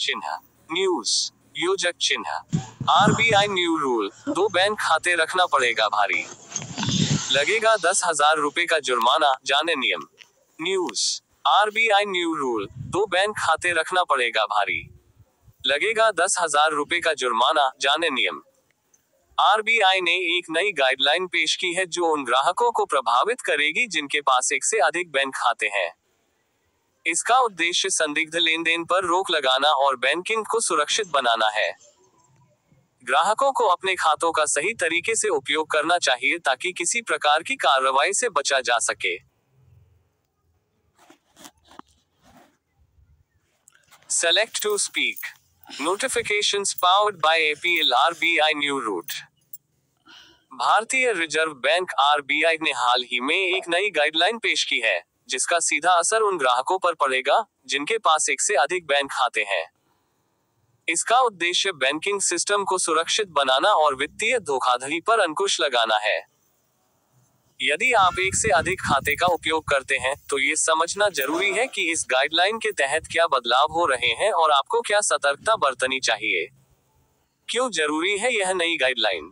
चिन्ह, न्यूज, योजक चिन्ह। आरबीआई न्यू रूल, 2 बैंक खाते रखना पड़ेगा भारी, लगेगा 10,000 रुपए का जुर्माना, जाने नियम। News, RBI new rule, 2 bank खाते रखना पड़ेगा भारी, लगेगा 10,000 रुपए का जुर्माना, जाने नियम। आरबीआई ने एक नई गाइडलाइन पेश की है जो उन ग्राहकों को प्रभावित करेगी जिनके पास एक से अधिक बैंक खाते हैं। इसका उद्देश्य संदिग्ध लेनदेन पर रोक लगाना और बैंकिंग को सुरक्षित बनाना है। ग्राहकों को अपने खातों का सही तरीके से उपयोग करना चाहिए ताकि किसी प्रकार की कार्रवाई से बचा जा सके। Select to speak. Notifications powered by APL RBI New Route. भारतीय रिजर्व बैंक आरबीआई ने हाल ही में एक नई गाइडलाइन पेश की है, जिसका सीधा असर उन ग्राहकों पर पड़ेगा जिनके पास एक से अधिक बैंक खाते हैं। इसका उद्देश्य बैंकिंग सिस्टम को सुरक्षित बनाना और वित्तीय धोखाधड़ी पर अंकुश लगाना है। यदि आप एक से अधिक खाते का उपयोग करते हैं, तो ये समझना जरूरी है कि इस गाइडलाइन के तहत क्या बदलाव हो रहे हैं और आपको क्या सतर्कता बरतनी चाहिए। क्यों जरूरी है यह नई गाइडलाइन?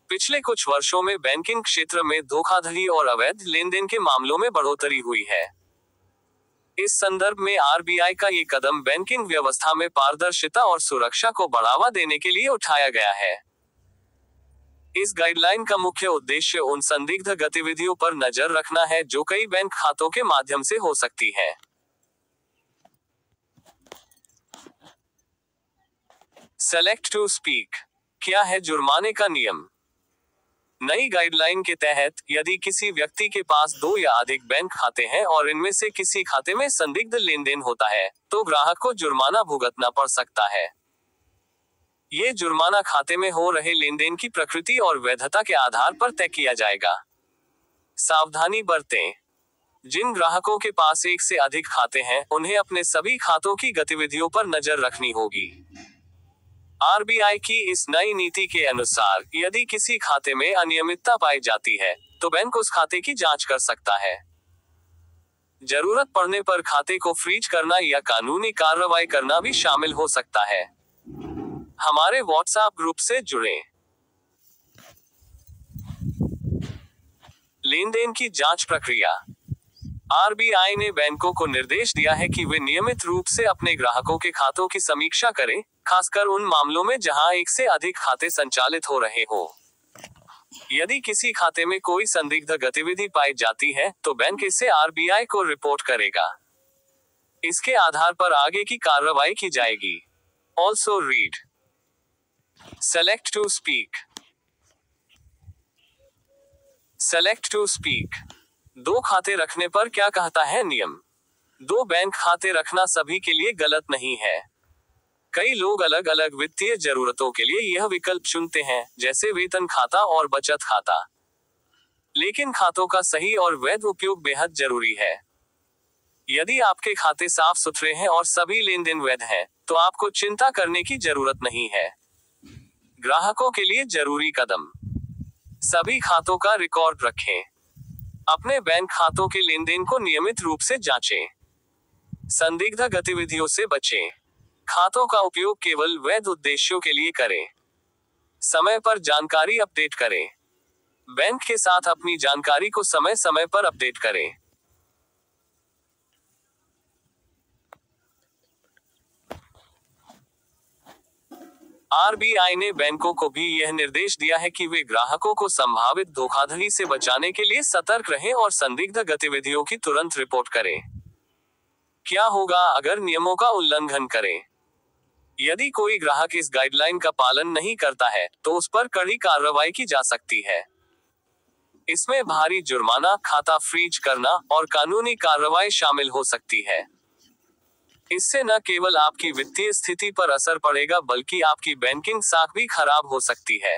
पिछले कुछ वर्षों में बैंकिंग क्षेत्र में धोखाधड़ी और अवैध लेनदेन के मामलों में बढ़ोतरी हुई है। इस संदर्भ में आरबीआई का ये कदम बैंकिंग व्यवस्था में पारदर्शिता और सुरक्षा को बढ़ावा देने के लिए उठाया गया है। इस गाइडलाइन का मुख्य उद्देश्य उन संदिग्ध गतिविधियों पर नजर रखना है जो कई बैंक खातों के माध्यम से हो सकती है। सेलेक्ट टू स्पीक, क्या है जुर्माने का नियम? नई गाइडलाइन के तहत यदि किसी व्यक्ति के पास 2 या अधिक बैंक खाते हैं और इनमें से किसी खाते में संदिग्ध लेनदेन होता है, तो ग्राहक को जुर्माना भुगतना पड़ सकता है। ये जुर्माना खाते में हो रहे लेनदेन की प्रकृति और वैधता के आधार पर तय किया जाएगा। सावधानी बरतें। जिन ग्राहकों के पास एक से अधिक खाते हैं, उन्हें अपने सभी खातों की गतिविधियों पर नजर रखनी होगी। आरबीआई की इस नई नीति के अनुसार यदि किसी खाते में अनियमितता पाई जाती है, तो बैंक उस खाते की जांच कर सकता है। जरूरत पड़ने पर खाते को फ्रीज करना या कानूनी कार्रवाई करना भी शामिल हो सकता है। हमारे व्हाट्सएप ग्रुप से जुड़ें। लेनदेन की जांच प्रक्रिया। आरबीआई ने बैंकों को निर्देश दिया है कि वे नियमित रूप से अपने ग्राहकों के खातों की समीक्षा करें, खासकर उन मामलों में जहां एक से अधिक खाते संचालित हो रहे हो। यदि किसी खाते में कोई संदिग्ध गतिविधि पाई जाती है, तो बैंक इसे आरबीआई को रिपोर्ट करेगा। इसके आधार पर आगे की कार्रवाई की जाएगी। Also read select to speak. Select to speak, 2 खाते रखने पर क्या कहता है नियम? 2 बैंक खाते रखना सभी के लिए गलत नहीं है। कई लोग अलग अलग वित्तीय जरूरतों के लिए यह विकल्प चुनते हैं, जैसे वेतन खाता और बचत खाता। लेकिन खातों का सही और वैध उपयोग बेहद जरूरी है। यदि आपके खाते साफ सुथरे हैं और सभी लेनदेन वैध हैं, तो आपको चिंता करने की जरूरत नहीं है। ग्राहकों के लिए जरूरी कदम: सभी खातों का रिकॉर्ड रखें। अपने बैंक खातों के लेनदेन को नियमित रूप से जांचें। संदिग्ध गतिविधियों से बचें। खातों का उपयोग केवल वैध उद्देश्यों के लिए करें। समय पर जानकारी अपडेट करें। बैंक के साथ अपनी जानकारी को समय समय पर अपडेट करें। आरबीआई ने बैंकों को भी यह निर्देश दिया है कि वे ग्राहकों को संभावित धोखाधड़ी से बचाने के लिए सतर्क रहें और संदिग्ध गतिविधियों की तुरंत रिपोर्ट करें। क्या होगा अगर नियमों का उल्लंघन करें? यदि कोई ग्राहक इस गाइडलाइन का पालन नहीं करता है, तो उस पर कड़ी कार्रवाई की जा सकती है। इसमें भारी जुर्माना, खाता फ्रीज करना और कानूनी कार्रवाई शामिल हो सकती है। इससे न केवल आपकी वित्तीय स्थिति पर असर पड़ेगा, बल्कि आपकी बैंकिंग साख भी खराब हो सकती है।